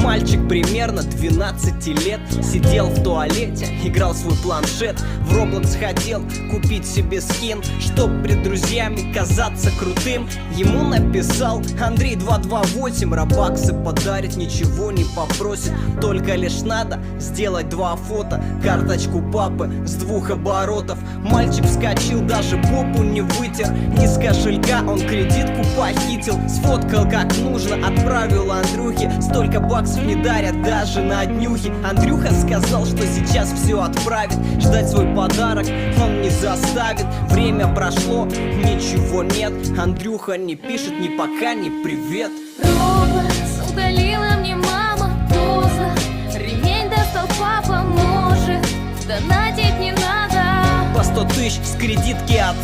Мальчик примерно 12 лет сидел в туалете, играл в свой планшет. В Roblox хотел купить себе скин, чтоб пред друзьями казаться крутым. Ему написал Андрей 228, робаксы подарит, ничего не попросит. Только лишь надо сделать 2 фото, карточку папы с 2 оборотов. Мальчик вскочил, даже попу не вытер. Из кошелька он кредитку похитил, сфоткал как нужно, отправил Андрюхе. Столько баксов не дарят даже на днюхе. Андрюха сказал, что сейчас все отправит. Ждать свой подарок он не заставит. Время прошло, ничего нет. Андрюха не пишет ни пока, ни привет. Roblox удалила мне мама поздно. Ремень достал папа, может. Донатить не надо. По 100 тысяч с кредитки от